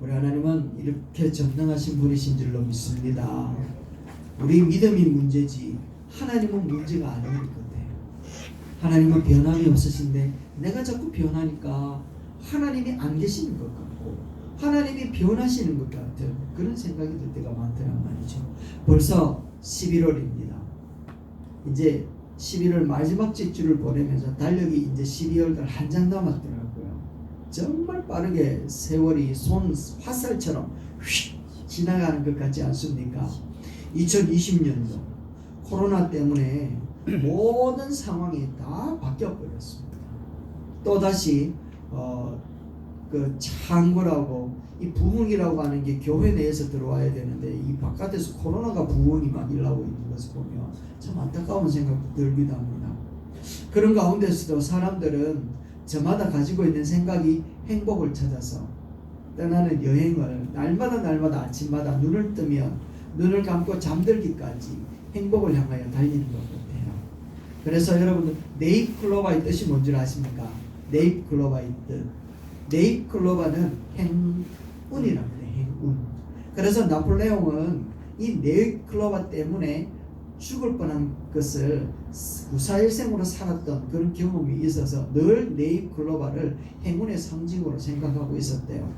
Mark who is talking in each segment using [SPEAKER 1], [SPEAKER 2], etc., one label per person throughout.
[SPEAKER 1] 우리 하나님은 이렇게 전능하신 분이신 줄로 믿습니다. 우리 믿음이 문제지 하나님은 문제가 아닌 것 같아요. 하나님은 변함이 없으신데 내가 자꾸 변하니까 하나님이 안 계시는 것 같고 하나님이 변하시는 것 같은 그런 생각이 들 때가 많더란 말이죠. 벌써 11월입니다. 이제 11월 마지막 직주를 보내면서 달력이 이제 12월달 한 장 남았더라고요. 정말 빠르게 세월이 손 화살처럼 휙 지나가는 것 같지 않습니까? 2020년도 코로나 때문에 모든 상황이 다 바뀌어버렸습니다. 또다시 그 창고라고 이 부흥이라고 하는 게 교회 내에서 들어와야 되는데 이 바깥에서 코로나가 부흥이 막 일어나고 있는 것을 보면 참 안타까운 생각도 들기도 합니다. 그런 가운데서도 사람들은 저마다 가지고 있는 생각이 행복을 찾아서 떠나는 여행을 날마다 아침마다 눈을 뜨면 눈을 감고 잠들기까지 행복을 향하여 달리는 것 같아요. 그래서 여러분들 네잎클로바의 뜻이 뭔지 아십니까? 네잎클로바의 뜻. 네잎클로바는 행운이랍니다. 행운. 그래서 나폴레옹은 이 네잎클로바 때문에 죽을 뻔한 것을 구사일생으로 살았던 그런 경험이 있어서 늘 네잎클로바를 행운의 상징으로 생각하고 있었대요.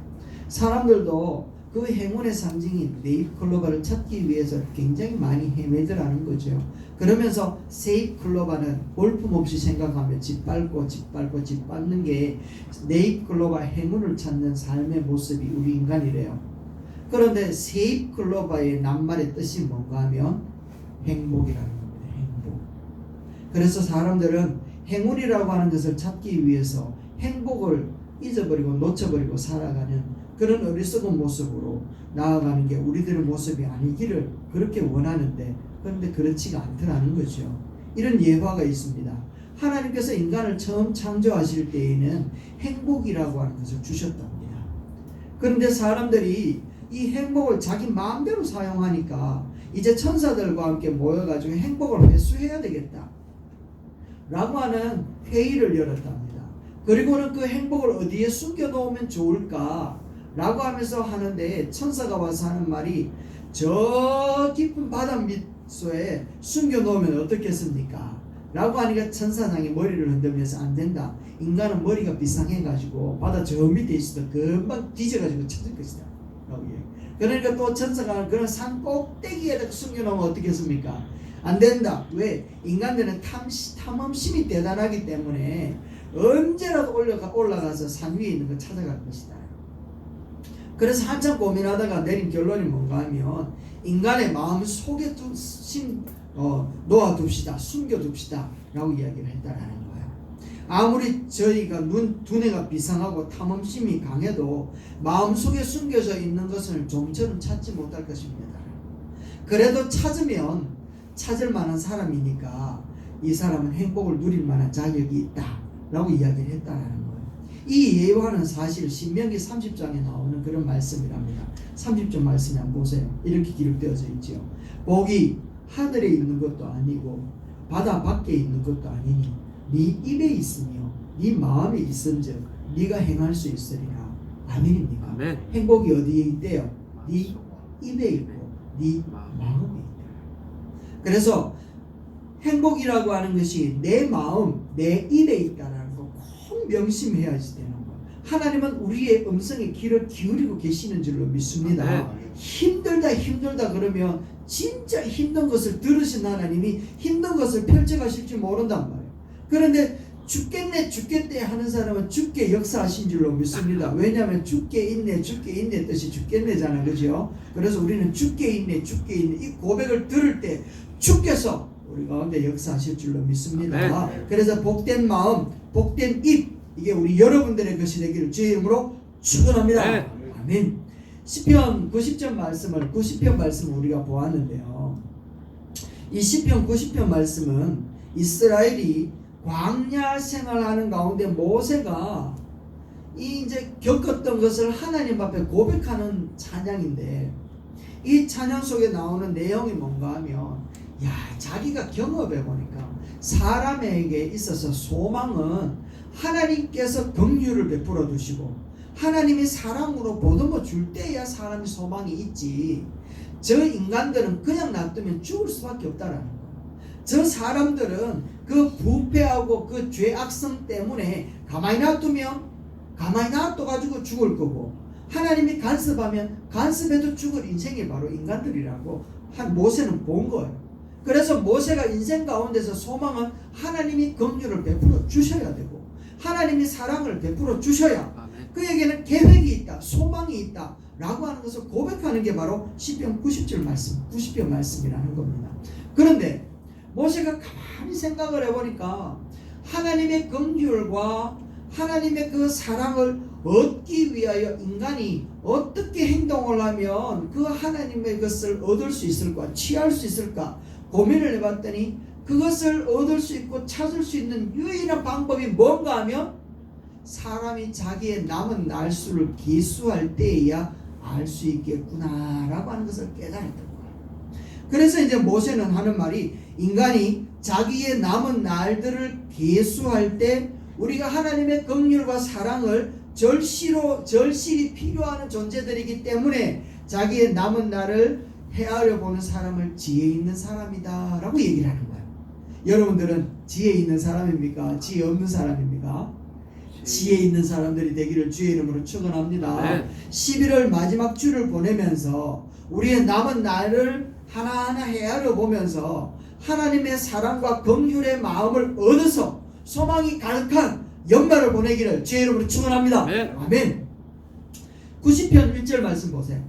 [SPEAKER 1] 사람들도 그 행운의 상징인 네잎클로바를 찾기 위해서 굉장히 많이 헤매더라는 거죠. 그러면서 세잎클로바는 볼품없이 생각하며 짓밟는 게 네잎클로바 행운을 찾는 삶의 모습이 우리 인간이래요. 그런데 세잎클로바의 낱말의 뜻이 뭔가 하면 행복이라는 겁니다. 행복. 그래서 사람들은 행운이라고 하는 것을 찾기 위해서 행복을 잊어버리고 놓쳐버리고 살아가는 그런 어리석은 모습으로 나아가는 게 우리들의 모습이 아니기를 그렇게 원하는데 그런데 그렇지가 않더라는 거죠. 이런 예화가 있습니다. 하나님께서 인간을 처음 창조하실 때에는 행복이라고 하는 것을 주셨답니다. 그런데 사람들이 이 행복을 자기 마음대로 사용하니까 이제 천사들과 함께 모여가지고 행복을 회수해야 되겠다 라고 하는 회의를 열었답니다. 그리고는 그 행복을 어디에 숨겨놓으면 좋을까 라고 하면서 하는데 천사가 와서 하는 말이 저 깊은 바다 밑에 숨겨놓으면 어떻겠습니까? 라고 하니까 천사장이 머리를 흔들면서 안 된다. 인간은 머리가 비상해가지고 바다 저 밑에 있어도 금방 뒤져가지고 찾을 것이다. 그러니까 또 천사가 그런 산 꼭대기에다 숨겨놓으면 어떻겠습니까? 안 된다. 왜? 인간들은 탐험심이 대단하기 때문에 언제라도 올라가서 산 위에 있는 거 찾아갈 것이다. 그래서 한참 고민하다가 내린 결론이 뭔가 하면 인간의 마음 속에 놓아둡시다. 숨겨둡시다 라고 이야기를 했다라는 거예요. 아무리 저희가 두뇌가 비상하고 탐험심이 강해도 마음속에 숨겨져 있는 것을 좀처럼 찾지 못할 것입니다. 그래도 찾으면 찾을 만한 사람이니까 이 사람은 행복을 누릴 만한 자격이 있다 라고 이야기를 했다라는 거예요. 이 예화는 사실 신명기 30장에 나오는 그런 말씀이랍니다. 30절 말씀을 한번 보세요. 이렇게 기록되어져 있죠. 복이 하늘에 있는 것도 아니고 바다 밖에 있는 것도 아니니 네 입에 있으며 네 마음에 있은즉 네가 행할 수 있으리라. 아멘입니까? 아멘. 행복이 어디에 있대요? 네 입에 있고 네 마음에 있다. 그래서 행복이라고 하는 것이 내 마음, 내 입에 있다는 거 꼭 명심해야지 되는 거예요. 하나님은 우리의 음성에 귀를 기울이고 계시는 줄로 믿습니다. 힘들다 그러면 진짜 힘든 것을 들으신 하나님이 힘든 것을 펼쳐가실지 모른단 말이에요. 그런데 죽겠네 하는 사람은 죽게 역사하신 줄로 믿습니다. 왜냐하면 죽게 있네 뜻이 죽겠네잖아, 그죠? 그래서 우리는 죽게 있네 이 고백을 들을 때 주께서 우리 가운데 역사하실 줄로 믿습니다. 그래서 복된 마음, 복된 입, 이게 우리 여러분들의 것이 되기를 주의 이름으로 축원합니다. 아멘. 시편 90편 말씀을 우리가 보았는데요. 이 시편 90편 말씀은 이스라엘이 광야 생활하는 가운데 모세가 이제 겪었던 것을 하나님 앞에 고백하는 찬양인데 이 찬양 속에 나오는 내용이 뭔가 하면 자기가 경험해 보니까 사람에게 있어서 소망은 하나님께서 긍휼을 베풀어 두시고 하나님이 사랑으로 보듬어 줄 때야 사람이 소망이 있지. 저 인간들은 그냥 놔두면 죽을 수밖에 없다라는 거예요. 저 사람들은 그 부패하고 그 죄악성 때문에 가만히 놔둬가지고 죽을 거고, 하나님이 간섭하면 간섭해도 죽을 인생이 바로 인간들이라고 한 모세는 본 거예요. 그래서 모세가 인생 가운데서 소망은 하나님이 긍휼을 베풀어 주셔야 되고, 하나님이 사랑을 베풀어 주셔야 그에게는 계획이 있다, 소망이 있다 라고 하는 것을 고백하는 게 바로 시편 90편 말씀이라는 겁니다. 그런데 모세가 가만히 생각을 해보니까 하나님의 긍휼과 하나님의 그 사랑을 얻기 위하여 인간이 어떻게 행동을 하면 그 하나님의 것을 얻을 수 있을까, 취할 수 있을까 고민을 해봤더니, 그것을 얻을 수 있고 찾을 수 있는 유일한 방법이 뭔가 하면 사람이 자기의 남은 날수를 계수할 때에야 알 수 있겠구나 라고 하는 것을 깨달았던 거예요. 그래서 이제 모세는 하는 말이, 인간이 자기의 남은 날들을 계수할 때 우리가 하나님의 긍휼과 사랑을 절실히 필요하는 존재들이기 때문에 자기의 남은 날을 헤아려 보는 사람을 지혜 있는 사람이다 라고 얘기를 하는 거예요. 여러분들은 지혜 있는 사람입니까? 지혜 없는 사람입니까? 지혜 있는 사람들이 되기를 주의 이름으로 축원합니다. 네. 11월 마지막 주를 보내면서 우리의 남은 날을 하나하나 헤아려 보면서 하나님의 사랑과 긍휼의 마음을 얻어서 소망이 가득한 연말을 보내기를 주의 이름으로 축원합니다. 네. 아멘. 90편 1절 말씀 보세요.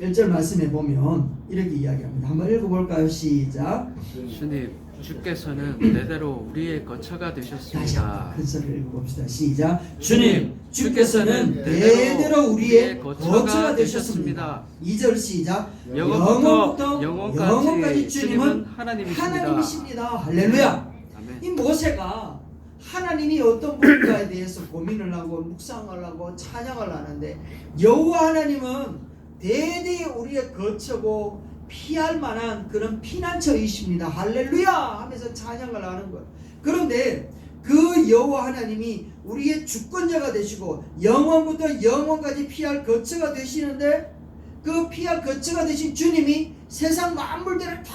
[SPEAKER 1] 1절 말씀에 보면 이렇게 이야기합니다. 한번 읽어볼까요? 시작.
[SPEAKER 2] 주님, 주께서는 대대로 우리의 거처가 되셨습니다.
[SPEAKER 1] 큰 소리를 읽어봅시다. 시작. 주님, 주께서는 대대로 우리의 거처가 되셨습니다. 2절 시작. 영원부터 영원까지 주님은 하나님이십니다. 할렐루야. 아멘. 이 모세가 하나님이 어떤 분인가에 대해서 고민을 하고 묵상을 하고 찬양을 하는데, 여호와 하나님은 대대에 우리의 거처고 피할 만한 그런 피난처이십니다. 할렐루야 하면서 찬양을 하는 거예요. 그런데 그 여호와 하나님이 우리의 주권자가 되시고 영원부터 영원까지 피할 거처가 되시는데, 그 피할 거처가 되신 주님이 세상 만물들을 다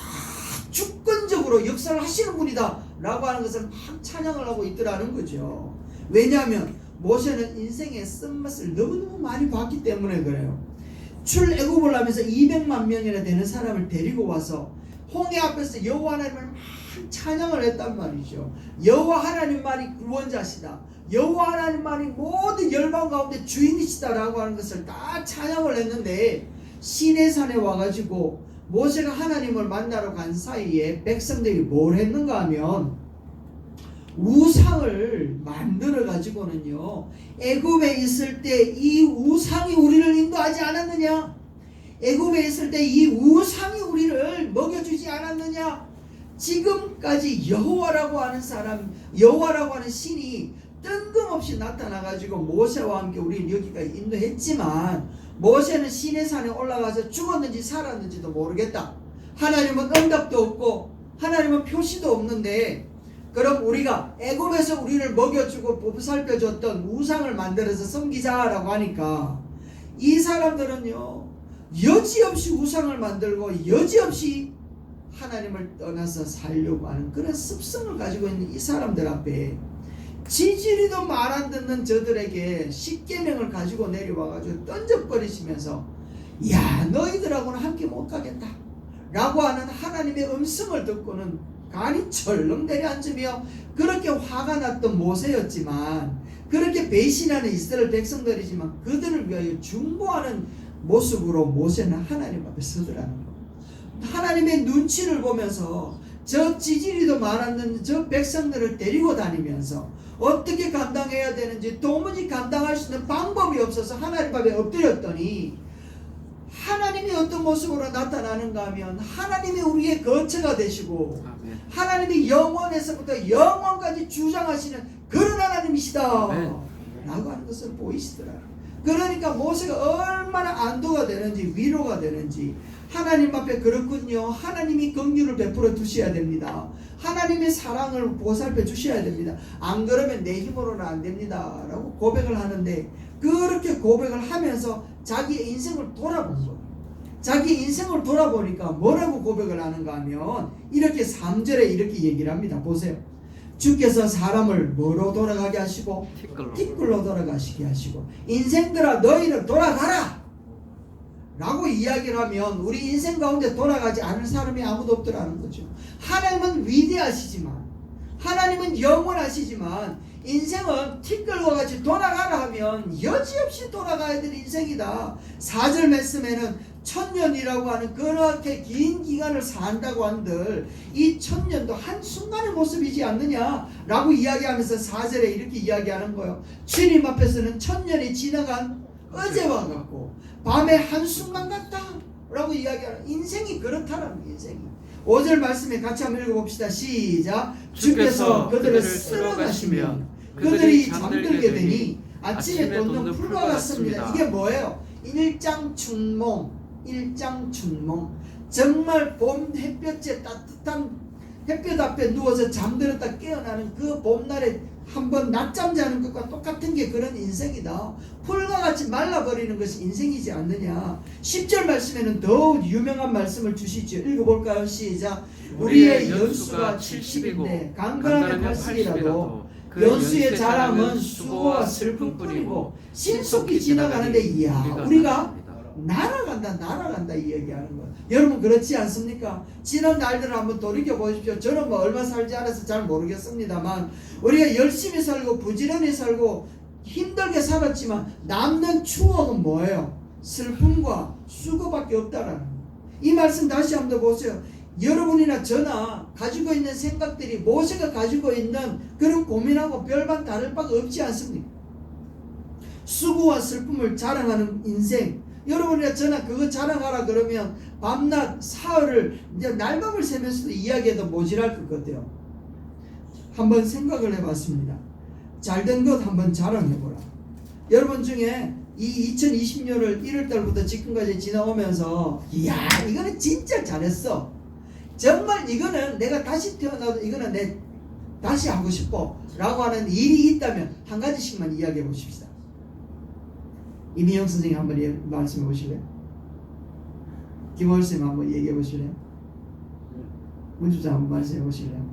[SPEAKER 1] 주권적으로 역사를 하시는 분이다 라고 하는 것을 막 찬양을 하고 있더라는 거죠. 왜냐하면 모세는 인생의 쓴맛을 너무너무 많이 봤기 때문에 그래요. 출애굽을 하면서 200만 명이나 되는 사람을 데리고 와서 홍해 앞에서 여호와 하나님을 막 찬양을 했단 말이죠. 여호와 하나님만이 구원자시다, 여호와 하나님만이 모든 열방 가운데 주인이시다라고 하는 것을 다 찬양을 했는데, 시내산에 와가지고 모세가 하나님을 만나러 간 사이에 백성들이 뭘 했는가 하면 우상을 만들어 가지고는요, 애굽에 있을 때 이 우상이 우리를 인도하지 않았느냐, 애굽에 있을 때 이 우상이 우리를 먹여주지 않았느냐, 지금까지 여호와라고 하는 사람, 여호와라고 하는 신이 뜬금없이 나타나 가지고 모세와 함께 우리를 여기까지 인도했지만, 모세는 시내산에 올라가서 죽었는지 살았는지도 모르겠다, 하나님은 응답도 없고 하나님은 표시도 없는데, 그럼 우리가 애굽에서 우리를 먹여주고 보살펴줬던 우상을 만들어서 섬기자라고 하니까, 이 사람들은요 여지없이 우상을 만들고 여지없이 하나님을 떠나서 살려고 하는 그런 습성을 가지고 있는 이 사람들 앞에 지지리도 말 안 듣는 저들에게 십계명을 가지고 내려와가지고 던져버리시면서, 야 너희들하고는 함께 못 가겠다 라고 하는 하나님의 음성을 듣고는 간이 철렁 내려앉으며 그렇게 화가 났던 모세였지만, 그렇게 배신하는 이스라엘 백성들이지만 그들을 위하여 중보하는 모습으로 모세는 하나님 앞에 서더라는 거예요. 하나님의 눈치를 보면서 저 지지리도 말 안 듣는 저 백성들을 데리고 다니면서 어떻게 감당해야 되는지 도무지 감당할 수 있는 방법이 없어서 하나님 앞에 엎드렸더니, 하나님이 어떤 모습으로 나타나는가 하면 하나님이 우리의 거처가 되시고 하나님이 영원에서부터 영원까지 주장하시는 그런 하나님이시다 라고 하는 것을 보이시더라. 그러니까 모세가 얼마나 안도가 되는지 위로가 되는지, 하나님 앞에 그렇군요, 하나님이 긍휼을 베풀어 주셔야 됩니다, 하나님의 사랑을 보살펴 주셔야 됩니다, 안 그러면 내 힘으로는 안 됩니다 라고 고백을 하는데, 그렇게 고백을 하면서 자기의 인생을 돌아본 거예요. 자기 인생을 돌아보니까 뭐라고 고백을 하는가 하면 이렇게 3절에 이렇게 얘기를 합니다. 보세요. 주께서 사람을 뭐로 돌아가게 하시고 티끌로 돌아가시게 하시고 인생들아 너희는 돌아가라 라고 이야기를 하면 우리 인생 가운데 돌아가지 않을 사람이 아무도 없더라는 거죠. 하나님은 위대하시지만 하나님은 영원하시지만 인생은 티끌과 같이 돌아가라 하면 여지없이 돌아가야 될 인생이다. 4절 말씀에는 천년이라고 하는 그렇게 긴 기간을 산다고 한들 이 천년도 한순간의 모습이지 않느냐라고 이야기하면서 4절에 이렇게 이야기하는 거예요. 주님 앞에서는 천년이 지나간 어제와 같고 밤의 한순간 같다 라고 이야기하는 인생이 그렇다라는 인생이. 5절 말씀에 같이 한번 읽어봅시다. 시작. 주께서 그들을 쓸어가시면 그들이 잠들게 되니 아침에 돋는 풀과 같습니다. 이게 뭐예요? 일장춘몽. 정말 봄 햇볕에 따뜻한 햇볕 앞에 누워서 잠들었다 깨어나는 그 봄날에 한번 낮잠 자는 것과 똑같은 게 그런 인생이다. 풀과 같이 말라버리는 것이 인생이지 않느냐. 10절 말씀에는 더욱 유명한 말씀을 주시죠. 읽어볼까요? 시작. 우리의 연수가 70인데 강건하면 80이라도 그 연수의 자랑은 수고와 슬픔뿐이고 신속히 지나가는데 이야 우리가 날아간다 이 얘기하는 거예요. 여러분 그렇지 않습니까? 지난 날들을 한번 돌이켜 보십시오. 저는 뭐 얼마 살지 않아서 잘 모르겠습니다만 우리가 열심히 살고 부지런히 살고 힘들게 살았지만 남는 추억은 뭐예요? 슬픔과 수고밖에 없다라는 거예요. 이 말씀 다시 한번 보세요. 여러분이나 저나 가지고 있는 생각들이 모세가 가지고 있는 그런 고민하고 별반 다를 바가 없지 않습니까? 수고와 슬픔을 자랑하는 인생. 여러분이나 저나 그거 자랑하라 그러면 밤낮 사흘을 이제 날밤을 새면서도 이야기해도 모자랄 것 같아요. 한번 생각을 해봤습니다. 잘된 것 한번 자랑해보라. 여러분 중에 이 2020년을 1월달부터 지금까지 지나오면서 이야 이거는 진짜 잘했어. 정말 이거는 내가 다시 태어나도 이거는 내 다시 하고 싶어 라고 하는 일이 있다면 한 가지씩만 이야기해 보십시다. 이미영 선생님 한번 말씀해 보실래요? 김원 선생님 한번 얘기해 보실래요? 문주자 한번 말씀해 보실래요?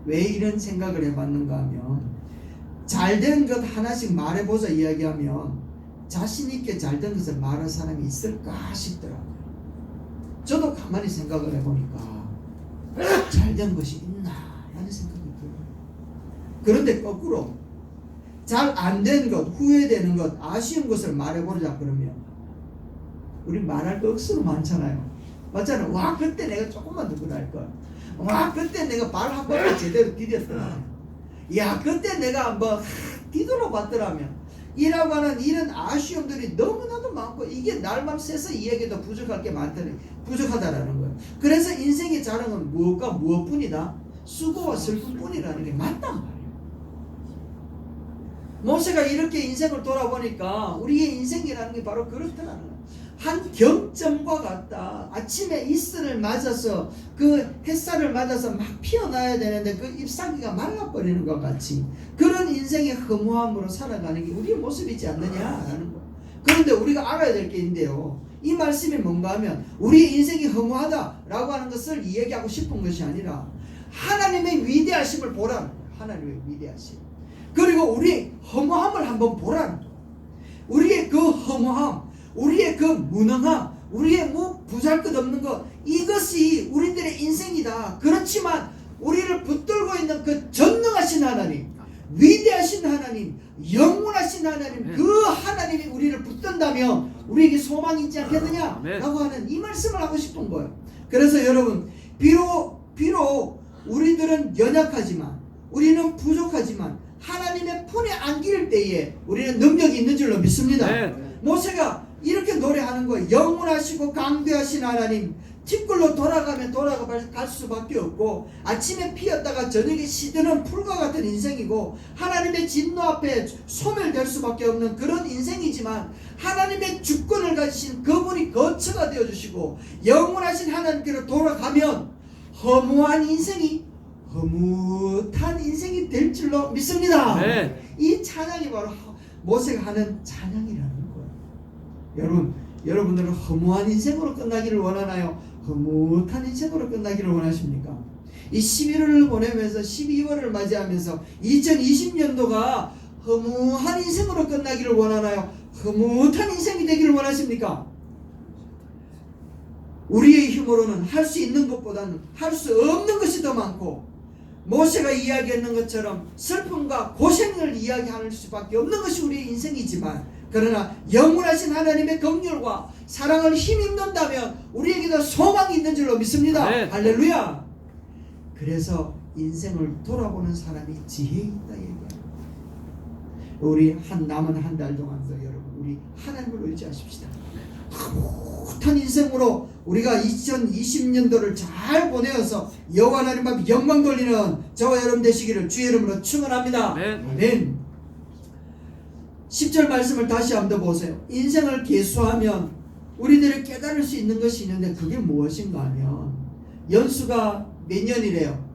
[SPEAKER 1] 왜 이런 생각을 해봤는가 하면 잘된 것 하나씩 말해보자 이야기하면 자신있게 잘된 것을 말할 사람이 있을까 싶더라고요. 저도 가만히 생각을 해보니까 잘된 것이 있나 라는 생각이 들어요. 그런데 거꾸로 잘 안 된 것, 후회되는 것, 아쉬운 것을 말해보자 그러면 우리 말할 거 억수로 많잖아요. 맞잖아요. 와 그때 내가 조금만 더 그럴걸. 와 그때 내가 발 한 번만 제대로 디뎠더라면. 야 그때 내가 한번 뒤돌아봤더라면. 이라고 하는 이런 아쉬움들이 너무나도 많고 이게 날밤 새서 이야기도 부족할 게 많다는 부족하다라는 거예요. 그래서 인생의 자랑은 무엇과 무엇뿐이다? 수고와 슬픔뿐이라는 게 맞단 말이에요. 모세가 이렇게 인생을 돌아보니까 우리의 인생이라는 게 바로 그렇더라는 거예요. 한 경점과 같다. 아침에 이슬을 맞아서 그 햇살을 맞아서 막 피어나야 되는데 그 잎사귀가 말라버리는 것 같이 그런 인생의 허무함으로 살아가는 게 우리의 모습이지 않느냐라는 거예요. 그런데 우리가 알아야 될 게 있는데요. 이 말씀이 뭔가 하면 우리의 인생이 허무하다라고 하는 것을 이야기하고 싶은 것이 아니라 하나님의 위대하심을 보라는 거예요. 하나님의 위대하심. 그리고 우리 허무함을 한번 보라는 거예요. 우리의 그 허무함, 우리의 그 무능함, 우리의 부잘것없는 것 이것이 우리들의 인생이다. 그렇지만 우리를 붙들고 있는 그 전능하신 하나님, 위대하신 하나님, 영원하신 하나님, 그 하나님이 우리를 붙든다면 우리에게 소망이 있지 않겠느냐 라고 하는 이 말씀을 하고 싶은 거예요. 그래서 여러분 비록 우리들은 연약하지만 우리는 부족하지만 하나님의 품에 안길 때에 우리는 능력이 있는 줄로 믿습니다. 모세가 이렇게 노래하는 거예요. 영원하시고 강대하신 하나님, 티끌로 돌아갈 수밖에 없고 아침에 피었다가 저녁에 시드는 풀과 같은 인생이고 하나님의 진노 앞에 소멸될 수밖에 없는 그런 인생이지만 하나님의 주권을 가지신 그분이 거처가 되어주시고 영원하신 하나님께로 돌아가면 허무한 인생이 흐뭇한 인생이 될 줄로 믿습니다. 이 찬양이 바로 모세가 하는 찬양이라는 거예요. 여러분들은 허무한 인생으로 끝나기를 원하나요? 허무한 인생으로 끝나기를 원하십니까? 이 11월을 보내면서 12월을 맞이하면서 2020년도가 허무한 인생으로 끝나기를 원하나요? 허무한 인생이 되기를 원하십니까? 우리의 힘으로는 할 수 있는 것보다는 할 수 없는 것이 더 많고, 모세가 이야기했는 것처럼 슬픔과 고생을 이야기할 수밖에 없는 것이 우리의 인생이지만, 그러나 영원하신 하나님의 긍휼과 사랑을 힘입는다면 우리에게도 소망이 있는 줄로 믿습니다.
[SPEAKER 2] 네.
[SPEAKER 1] 할렐루야. 그래서 인생을 돌아보는 사람이 지혜 있다 얘기합니다. 우리 남은 한 달 동안도 여러분 우리 하나님을 의지하십시다. 흐뭇한 인생으로 우리가 2020년도를 잘 보내어서 여호와 하나님 앞에 영광 돌리는 저와 여러분 되시기를 주의 이름으로 축원합니다. 아멘. 10절 말씀을 다시 한번 보세요. 인생을 계수하면 우리들이 깨달을 수 있는 것이 있는데 그게 무엇인가 하면 연수가 몇 년이래요?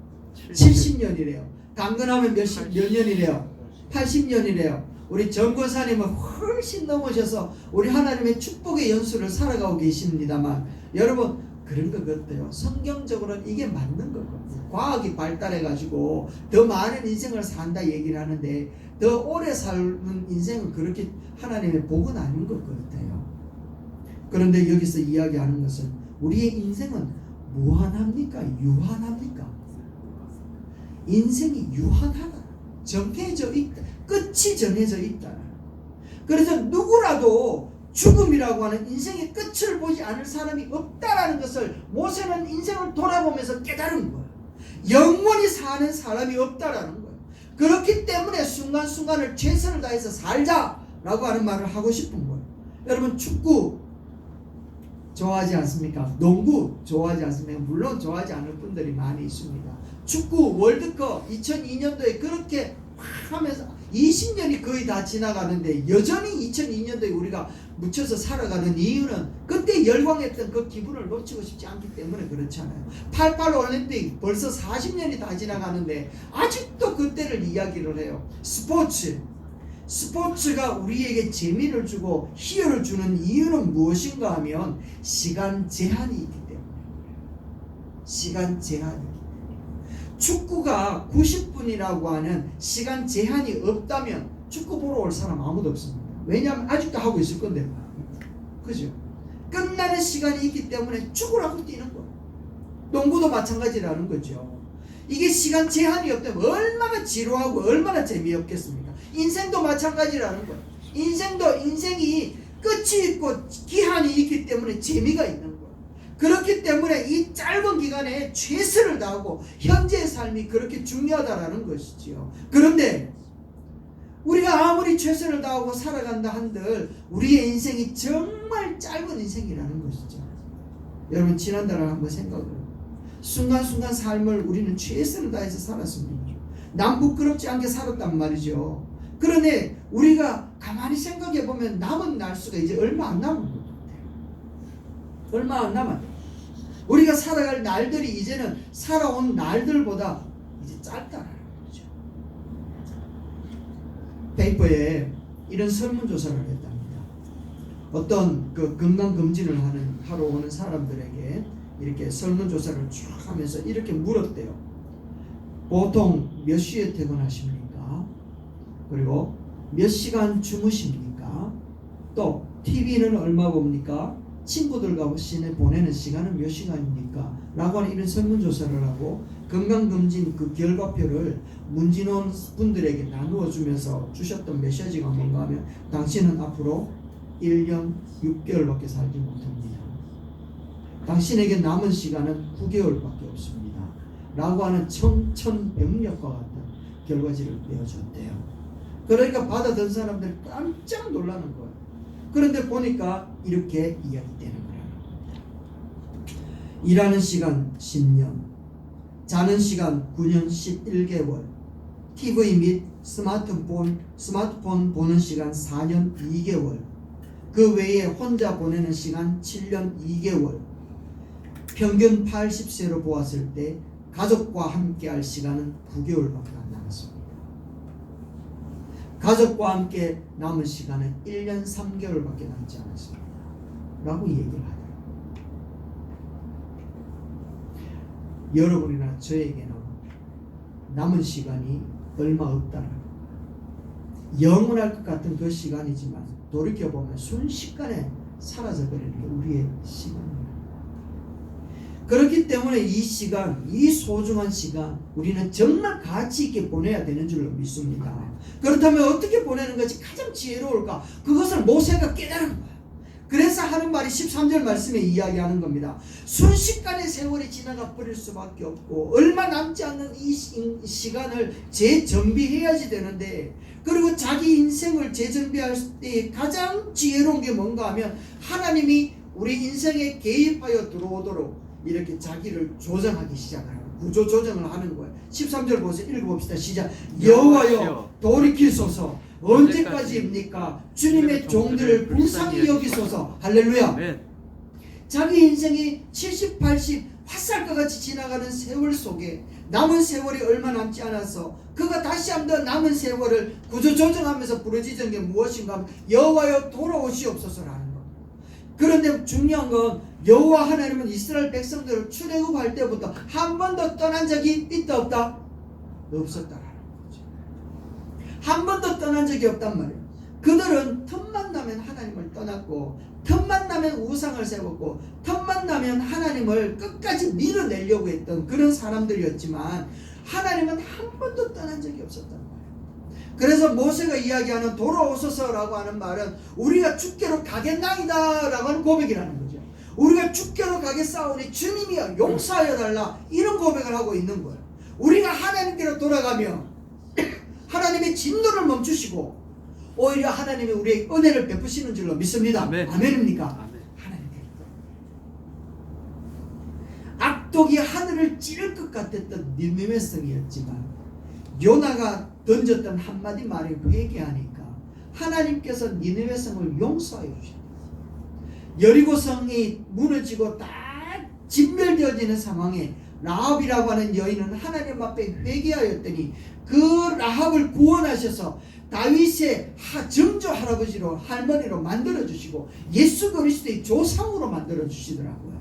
[SPEAKER 1] 70년이래요. 강건하면 몇 년이래요? 80년이래요. 우리 정권사님은 훨씬 넘으셔서 우리 하나님의 축복의 연수를 살아가고 계십니다만, 여러분 그런 것 같아요. 성경적으로는 이게 맞는 것 같아요. 과학이 발달해가지고 더 많은 인생을 산다 얘기를 하는데, 더 오래 삶은 인생은 그렇게 하나님의 복은 아닌 것 같아요. 그런데 여기서 이야기하는 것은 우리의 인생은 무한합니까? 유한합니까? 인생이 유한하다. 정해져 있다. 끝이 정해져 있다. 그래서 누구라도 죽음이라고 하는 인생의 끝을 보지 않을 사람이 없다라는 것을 모세는 인생을 돌아보면서 깨달은 거예요. 영원히 사는 사람이 없다라는 거예요. 그렇기 때문에 순간순간을 최선을 다해서 살자라고 하는 말을 하고 싶은 거예요. 여러분 축구 좋아하지 않습니까? 농구 좋아하지 않습니까? 물론 좋아하지 않을 분들이 많이 있습니다. 축구 월드컵 2002년도에 그렇게 하면서 20년이 거의 다 지나가는데 여전히 2002년도에 우리가 묻혀서 살아가는 이유는 그때 열광했던 그 기분을 놓치고 싶지 않기 때문에 그렇잖아요. 88 올림픽 벌써 40년이 다 지나가는데 아직도 그때를 이야기를 해요. 스포츠가 우리에게 재미를 주고 희열을 주는 이유는 무엇인가 하면 시간 제한이 있기 때문에. 시간 제한이 있기 때문에. 축구가 90분이라고 하는 시간 제한이 없다면 축구 보러 올 사람 아무도 없습니다. 왜냐하면 아직도 하고 있을 건데. 그죠? 끝나는 시간이 있기 때문에 죽으라고 뛰는 거예요. 농구도 마찬가지라는 거죠. 이게 시간 제한이 없다면 얼마나 지루하고 얼마나 재미없겠습니까? 인생도 마찬가지라는 거예요. 인생이 끝이 있고 기한이 있기 때문에 재미가 있는 거예요. 그렇기 때문에 이 짧은 기간에 최선을 다하고 현재의 삶이 그렇게 중요하다라는 것이지요. 그런데 우리가 아무리 최선을 다하고 살아간다 한들 우리의 인생이 정말 짧은 인생이라는 것이죠. 여러분 지난달에 한번 생각을 해요. 순간순간 삶을 우리는 최선을 다해서 살았습니다. 남 부끄럽지 않게 살았단 말이죠. 그런데 우리가 가만히 생각해 보면 남은 날수가 이제 얼마 안 남은 것 같아요. 얼마 안 남아요. 우리가 살아갈 날들이 이제는 살아온 날들보다 이제 짧다라는 거죠. 페이퍼에 이런 설문조사를 했답니다. 어떤 그 건강검진을 하러 오는 사람들에게 이렇게 설문조사를 쭉 하면서 이렇게 물었대요. 보통 몇 시에 퇴근하십니까? 그리고 몇 시간 주무십니까? 또 TV는 얼마 봅니까? 친구들과 보내는 시간은 몇 시간입니까? 라고 하는 이런 설문조사를 하고 건강검진 그 결과표를 문진원 분들에게 나누어 주면서 주셨던 메시지가 뭔가 하면 당신은 앞으로 1년 6개월밖에 살지 못합니다. 당신에게 남은 시간은 9개월밖에 없습니다. 라고 하는 청천벽력과 같은 결과지를 내어줬대요. 그러니까 받아든 사람들이 깜짝 놀라는 거예요. 그런데 보니까 이렇게 이야기되는 거라는 겁니다. 일하는 시간 10년, 자는 시간 9년 11개월, TV 및 스마트폰 보는 시간 4년 2개월, 그 외에 혼자 보내는 시간 7년 2개월, 평균 80세로 보았을 때 가족과 함께 할 시간은 9개월밖에 안 남았습니다. 가족과 함께 남은 시간은 1년 3개월밖에 남지 않았습니다. 라고 얘기를 하더라고요. 여러분이나 저에게는 남은 시간이 얼마 없다는 거예요. 영원할 것 같은 그 시간이지만 돌이켜보면 순식간에 사라져버리는 게 우리의 시간입니다. 그렇기 때문에 이 시간, 이 소중한 시간 우리는 정말 가치 있게 보내야 되는 줄로 믿습니다. 그렇다면 어떻게 보내는 것이 가장 지혜로울까? 그것을 모세가 깨달은 거예요. 그래서 하는 말이 13절 말씀에 이야기하는 겁니다. 순식간에 세월이 지나가 버릴 수밖에 없고 얼마 남지 않는 이 시간을 재정비해야지 되는데, 그리고 자기 인생을 재정비할 때 가장 지혜로운 게 뭔가 하면 하나님이 우리 인생에 개입하여 들어오도록 이렇게 자기를 조정하기 시작해요. 구조 조정을 하는 거예요. 13절 보세요. 읽어봅시다. 시작. 여호와여 돌이키소서. 언제까지입니까? 주님의 종들을 불쌍히 여기소서. 할렐루야. 자기 인생이 70, 80 화살과 같이 지나가는 세월 속에 남은 세월이 얼마 남지 않아서 그가 다시 한번 남은 세월을 구조조정하면서 부르짖은 게 무엇인가 하면 여호와여 돌아오시옵소서라는 것. 그런데 중요한 건 여호와 하나님은 이스라엘 백성들을 출애굽할 때부터 한 번도 떠난 적이 있다 없다? 없었다라는 거죠. 한 번도 떠난 적이 없단 말이에요. 그들은 틈만 나면 하나님을 떠났고 틈만 나면 우상을 세웠고 틈만 나면 하나님을 끝까지 밀어내려고 했던 그런 사람들이었지만 하나님은 한 번도 떠난 적이 없었단 말이에요. 그래서 모세가 이야기하는 돌아오소서라고 하는 말은 우리가 죽게로 가겠나이다 라고 하는 고백이라는 거죠. 우리가 죽게로 가겠사오니 주님이 용서하여 달라, 이런 고백을 하고 있는 거예요. 우리가 하나님께로 돌아가면 하나님의 진노를 멈추시고 오히려 하나님이 우리의 은혜를 베푸시는 줄로 믿습니다.
[SPEAKER 2] 아멘.
[SPEAKER 1] 아멘입니까?
[SPEAKER 2] 아멘.
[SPEAKER 1] 하나님께로. 악독이 하늘을 찌를 것 같았던 니느웨 성이었지만 요나가 던졌던 한마디 말에 회개하니까 하나님께서 니느웨 성을 용서해 주셨다. 여리고 성이 무너지고 다 진멸되어지는 상황에 라합이라고 하는 여인은 하나님 앞에 회개하였더니 그 라합을 구원하셔서 다윗의 정조 할아버지로, 할머니로 만들어주시고 예수 그리스도의 조상으로 만들어주시더라고요.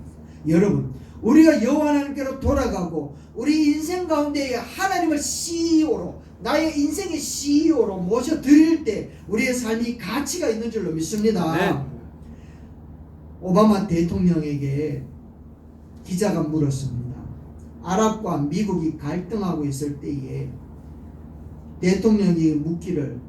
[SPEAKER 1] 여러분, 우리가 여호와 하나님께로 돌아가고 우리 인생 가운데 하나님을 CEO로, 나의 인생의 CEO로 모셔드릴 때 우리의 삶이 가치가 있는 줄로 믿습니다.
[SPEAKER 2] 네.
[SPEAKER 1] 오바마 대통령에게 기자가 물었습니다. 아랍과 미국이 갈등하고 있을 때에 대통령이 묻기를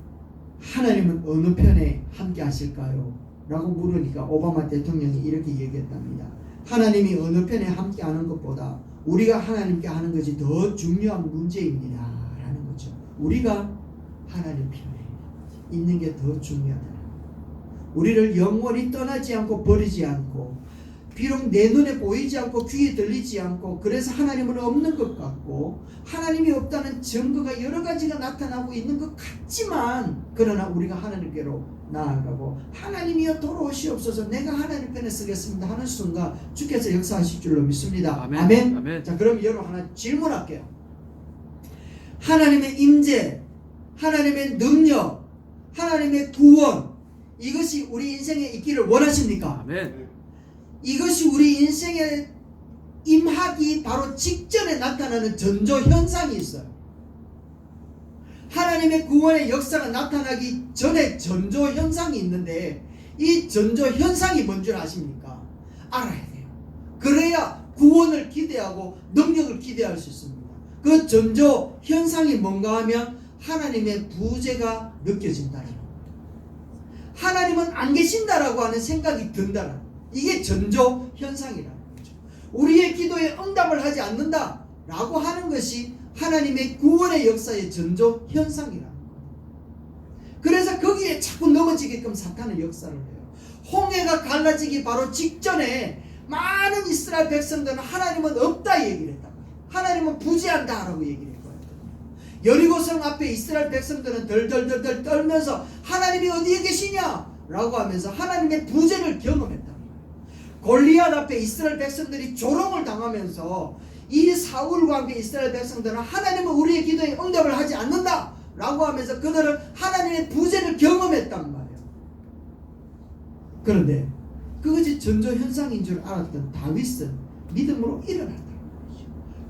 [SPEAKER 1] 하나님은 어느 편에 함께 하실까요? 라고 물으니까 오바마 대통령이 이렇게 얘기했답니다. 하나님이 어느 편에 함께 하는 것보다 우리가 하나님께 하는 것이 더 중요한 문제입니다 라는 거죠. 우리가 하나님 편에 있는 게 더 중요하다. 우리를 영원히 떠나지 않고 버리지 않고, 비록 내 눈에 보이지 않고 귀에 들리지 않고, 그래서 하나님은 없는 것 같고 하나님이 없다는 증거가 여러 가지가 나타나고 있는 것 같지만, 그러나 우리가 하나님께로 나아가고 하나님이여 돌아오시옵소서, 내가 하나님 편에 서겠습니다 하는 순간 주께서 역사하실 줄로 믿습니다.
[SPEAKER 2] 아멘.
[SPEAKER 1] 아멘.
[SPEAKER 2] 아멘.
[SPEAKER 1] 자, 그럼 여러분 하나 질문할게요. 하나님의 임재, 하나님의 능력, 하나님의 구원, 이것이 우리 인생에 있기를 원하십니까?
[SPEAKER 2] 아멘.
[SPEAKER 1] 이것이 우리 인생에 임하기 바로 직전에 나타나는 전조 현상이 있어요. 하나님의 구원의 역사가 나타나기 전에 전조 현상이 있는데, 이 전조 현상이 뭔 줄 아십니까? 알아야 돼요. 그래야 구원을 기대하고 능력을 기대할 수 있습니다. 그 전조 현상이 뭔가 하면 하나님의 부재가 느껴진다는 거예요. 하나님은 안 계신다라고 하는 생각이 든다는 거예요. 이게 전조 현상이라는 거죠. 우리의 기도에 응답을 하지 않는다라고 하는 것이 하나님의 구원의 역사의 전조 현상이라는 거예요. 그래서 거기에 자꾸 넘어지게끔 사탄은 역사를 해요. 홍해가 갈라지기 바로 직전에 많은 이스라엘 백성들은 하나님은 없다 얘기를 했단 말이에요. 하나님은 부재한다라고 얘기를 했거든요. 여리고성 앞에 이스라엘 백성들은 덜덜덜덜 떨면서 하나님이 어디에 계시냐라고 하면서 하나님의 부재를 경험했단 말이에요. 골리앗 앞에 이스라엘 백성들이 조롱을 당하면서 이 사울과 함께 이스라엘 백성들은 하나님은 우리의 기도에 응답을 하지 않는다 라고 하면서 그들은 하나님의 부재를 경험했단 말이에요. 그런데 그것이 전조현상인 줄 알았던 다윗은 믿음으로 일어났다는 거죠.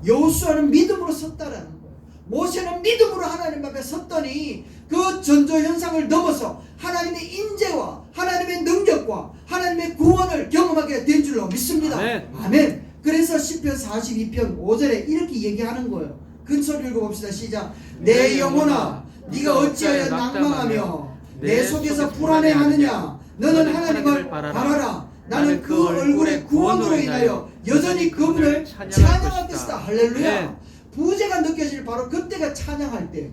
[SPEAKER 1] 여호수아는 믿음으로 섰다라는 거예요. 모세는 믿음으로 하나님 앞에 섰더니 그 전조현상을 넘어서 하나님의 인재와 하나님의 능력과 하나님의 구원을 경험하게 된 줄로 믿습니다.
[SPEAKER 2] 아멘.
[SPEAKER 1] 아멘. 그래서 시편 42편 5절에 이렇게 얘기하는 거예요. 큰 소리 읽어봅시다. 시작. 내 영혼아 네가 어찌하여 낭망하며 내 속에서 불안해하느냐. 너는 하나님을 바라라. 나는 그 얼굴의 구원으로 인하여 여전히 그분을 찬양할 것이다. 할렐루야. 부재가 느껴질 바로 그때가 찬양할 때.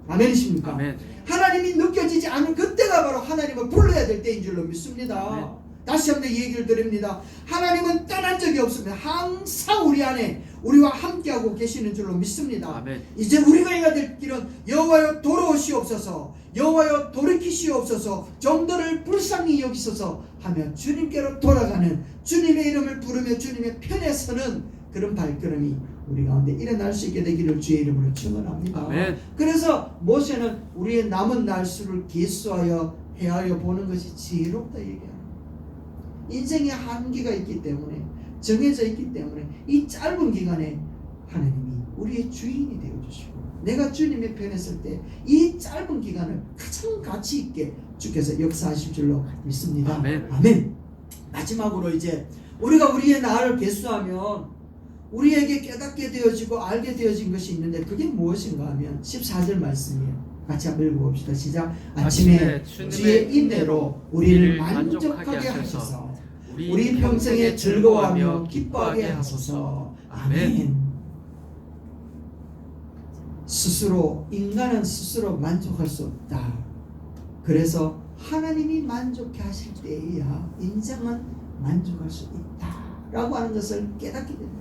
[SPEAKER 1] 아멘이십니까?
[SPEAKER 2] 아멘.
[SPEAKER 1] 하나님이 느껴지지 않은 그때가 바로 하나님을 불러야 될 때인 줄로 믿습니다.
[SPEAKER 2] 아멘.
[SPEAKER 1] 다시 한번 얘기를 드립니다. 하나님은 떠난 적이 없습니다. 항상 우리 안에 우리와 함께하고 계시는 줄로 믿습니다.
[SPEAKER 2] 아멘.
[SPEAKER 1] 이제 우리가 해야 될 길은 여호와여 돌아오시옵소서, 여호와여 돌이키시옵소서, 정도를 불쌍히 여기소서 하며 주님께로 돌아가는, 주님의 이름을 부르며 주님의 편에 서는 그런 발걸음이 우리 가운데 일어날 수 있게 되기를 주의 이름으로 축원합니다.
[SPEAKER 2] 아멘.
[SPEAKER 1] 그래서 모세는 우리의 남은 날수를 계수하여 헤아려 보는 것이 지혜롭다 얘기합니다. 인생에 한계가 있기 때문에, 정해져 있기 때문에 이 짧은 기간에 하나님이 우리의 주인이 되어주시고, 내가 주님의 편에 설 때 이 짧은 기간을 가장 가치 있게 주께서 역사하실 줄로 믿습니다.
[SPEAKER 2] 아멘.
[SPEAKER 1] 아멘. 마지막으로 이제 우리가 우리의 나를 계수하면 우리에게 깨닫게 되어지고 알게 되어진 것이 있는데 그게 무엇인가 하면 14절 말씀이에요. 같이 한번 읽어봅시다. 시작. 아침에 주의 인내로 우리를 만족하게 하소서, 우리 평생에 즐거워하며 기뻐하게 하소서. 아멘. 스스로, 인간은 스스로 만족할 수 없다. 그래서 하나님이 만족해 하실 때에야 인생은 만족할 수 있다 라고 하는 것을 깨닫게 됩니다.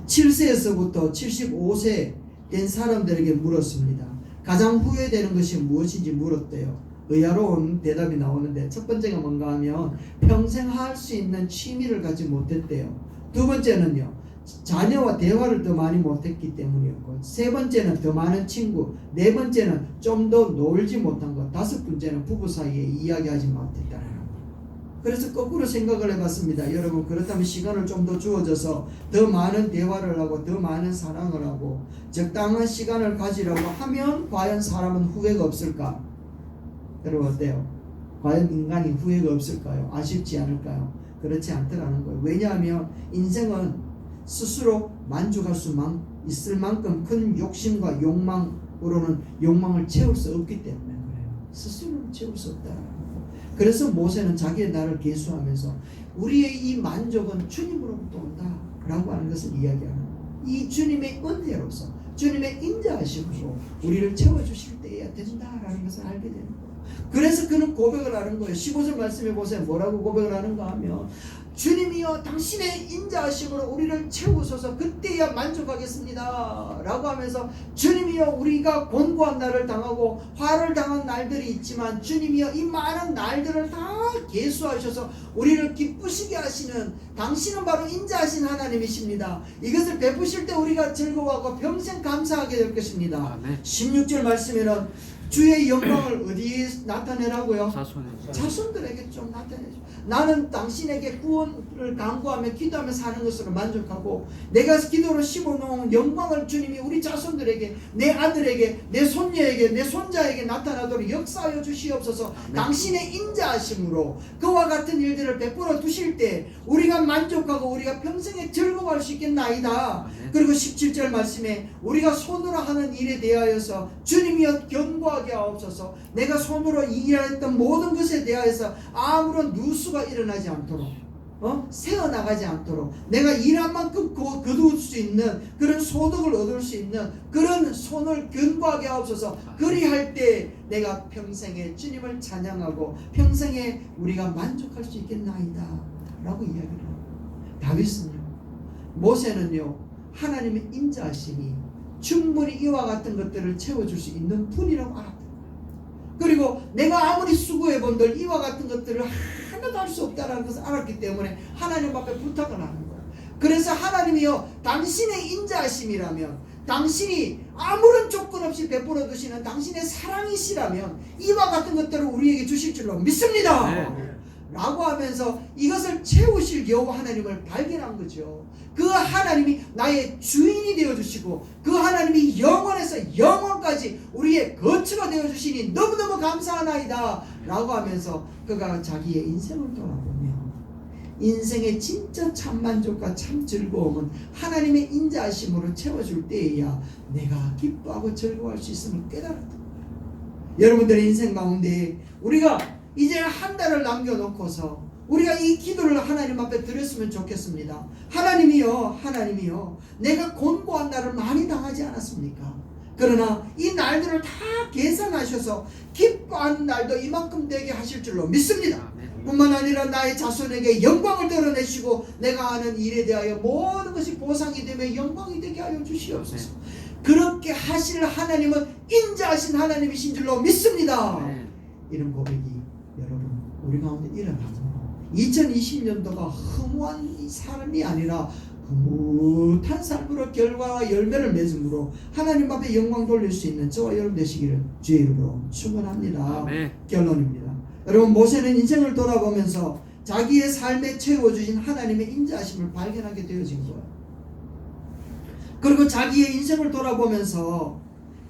[SPEAKER 1] 7세에서부터 75세 된 사람들에게 물었습니다. 가장 후회되는 것이 무엇인지 물었대요. 의아로운 대답이 나오는데, 첫 번째가 뭔가 하면 평생 할 수 있는 취미를 갖지 못했대요. 두 번째는요, 자녀와 대화를 더 많이 못했기 때문이었고, 세 번째는 더 많은 친구, 네 번째는 좀 더 놀지 못한 것, 다섯 번째는 부부 사이에 이야기하지 못했다는 것. 그래서 거꾸로 생각을 해봤습니다. 여러분, 그렇다면 시간을 좀 더 주어져서 더 많은 대화를 하고 더 많은 사랑을 하고 적당한 시간을 가지려고 하면 과연 사람은 후회가 없을까? 여러분 어때요? 과연 인간이 후회가 없을까요? 아쉽지 않을까요? 그렇지 않더라는 거예요. 왜냐하면 인생은 스스로 만족할 수 있을 만큼 큰 욕심과 욕망으로는 욕망을 채울 수 없기 때문에 그래요. 스스로는 채울 수 없다라는 거예요. 그래서 모세는 자기의 나를 계수하면서 우리의 이 만족은 주님으로부터 온다라고 하는 것을 이야기하는 거예요. 이 주님의 은혜로서, 주님의 인자하심으로 우리를 채워주실 때에야 된다라는 것을 알게 되는 거예요. 그래서 그는 고백을 하는 거예요. 15절 말씀해 보세요. 뭐라고 고백을 하는가 하면, 주님이여 당신의 인자하심으로 우리를 채우소서, 그때야 만족하겠습니다 라고 하면서, 주님이여 우리가 곤고한 날을 당하고 화를 당한 날들이 있지만 주님이여 이 많은 날들을 다 계수하셔서 우리를 기쁘시게 하시는 당신은 바로 인자하신 하나님이십니다. 이것을 베푸실 때 우리가 즐거워하고 평생 감사하게 될 것입니다.
[SPEAKER 2] 아멘.
[SPEAKER 1] 16절 말씀에는 주의 영광을 어디에 나타내라고요?
[SPEAKER 2] 자손들에게
[SPEAKER 1] 좀 나타내죠. 나는 당신에게 구원을 간구하며 기도하며 사는 것으로 만족하고, 내가 기도로 심어놓은 영광을 주님이 우리 자손들에게, 내 아들에게, 내 손녀에게, 내 손자에게 나타나도록 역사하여 주시옵소서.
[SPEAKER 2] 아멘.
[SPEAKER 1] 당신의 인자하심으로 그와 같은 일들을 베풀어 두실 때 우리가 만족하고 우리가 평생에 즐거워할 수 있겠나이다.
[SPEAKER 2] 아멘.
[SPEAKER 1] 그리고 17절 말씀에 우리가 손으로 하는 일에 대하여서 주님이여 견고하게 하옵소서. 내가 손으로 일했던 모든 것에 대하여서 아무런 누수가 일어나지 않도록, 새어나가지 않도록, 내가 일한 만큼 거둘 수 있는 그런 소득을 얻을 수 있는 그런 손을 견고하게 하옵소서. 그리할 때 내가 평생에 주님을 찬양하고 평생에 우리가 만족할 수 있겠나이다 라고 이야기를 합니다. 다윗은요, 모세는요, 하나님의 인자하심이 충분히 이와 같은 것들을 채워줄 수 있는 분이라고 알았다. 그리고 내가 아무리 수고해본들 이와 같은 것들을 하나도 할 수 없다는 것을 알았기 때문에 하나님 앞에 부탁을 하는 거예요. 그래서 하나님이여 당신의 인자하심이라면, 당신이 아무런 조건 없이 베풀어 두시는 당신의 사랑이시라면 이와 같은 것들을 우리에게 주실 줄로 믿습니다.
[SPEAKER 2] 네.
[SPEAKER 1] 라고 하면서 이것을 채우실 여호와 하나님을 발견한 거죠. 그 하나님이 나의 주인이 되어주시고 그 하나님이 영원에서 영원까지 우리의 거처가 되어주시니 너무너무 감사하나이다 라고 하면서 그가 자기의 인생을 돌아보며 인생의 진짜 참만족과 참 즐거움은 하나님의 인자하심으로 채워줄 때에야 내가 기뻐하고 즐거워할 수 있음을 깨달았다. 여러분들의 인생 가운데 우리가 이제 한 달을 남겨놓고서 우리가 이 기도를 하나님 앞에 드렸으면 좋겠습니다. 하나님이요 내가 곤고한 날을 많이 당하지 않았습니까? 그러나 이 날들을 다 계산하셔서 기뻐하는 날도 이만큼 되게 하실 줄로 믿습니다. 뿐만 아니라 나의 자손에게 영광을 드러내시고 내가 하는 일에 대하여 모든 것이 보상이 되며 영광이 되게 하여 주시옵소서. 그렇게 하실 하나님은 인자하신 하나님이신 줄로 믿습니다. 이런 고백이 여러분 우리 가운데 일어나고 2020년도가 허무한 삶이 아니라 흐뭇한 삶으로 결과와 열매를 맺음으로 하나님 앞에 영광 돌릴 수 있는 저와 여러분 되시기를 주의 이름으로 축원합니다. 결론입니다. 여러분 모세는 인생을 돌아보면서 자기의 삶에 채워주신 하나님의 인자하심을 발견하게 되어진 거예요. 그리고 자기의 인생을 돌아보면서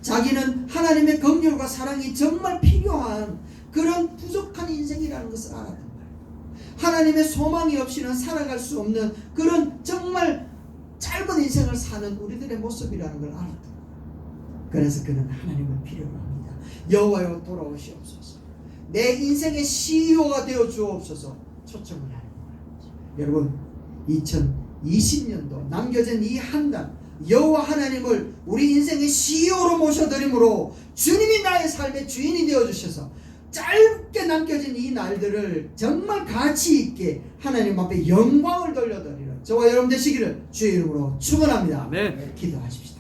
[SPEAKER 1] 자기는 하나님의 긍휼과 사랑이 정말 필요한 그런 부족한 인생이라는 것을 알았단 말이에요. 하나님의 소망이 없이는 살아갈 수 없는 그런 정말 짧은 인생을 사는 우리들의 모습이라는 걸 알았단 말이에요. 그래서 그는 하나님을 필요로 합니다. 여호와여 돌아오시옵소서. 내 인생의 CEO가 되어 주옵소서 초청을 하는 거예요. 여러분 2020년도 남겨진 이 한 달 여호와 하나님을 우리 인생의 CEO로 모셔드림으로 주님이 나의 삶의 주인이 되어주셔서 짧게 남겨진 이 날들을 정말 가치 있게 하나님 앞에 영광을 돌려드리는 저와 여러분 되시기를 주의 이름으로 축원합니다.
[SPEAKER 2] 네.
[SPEAKER 1] 기도하십시다.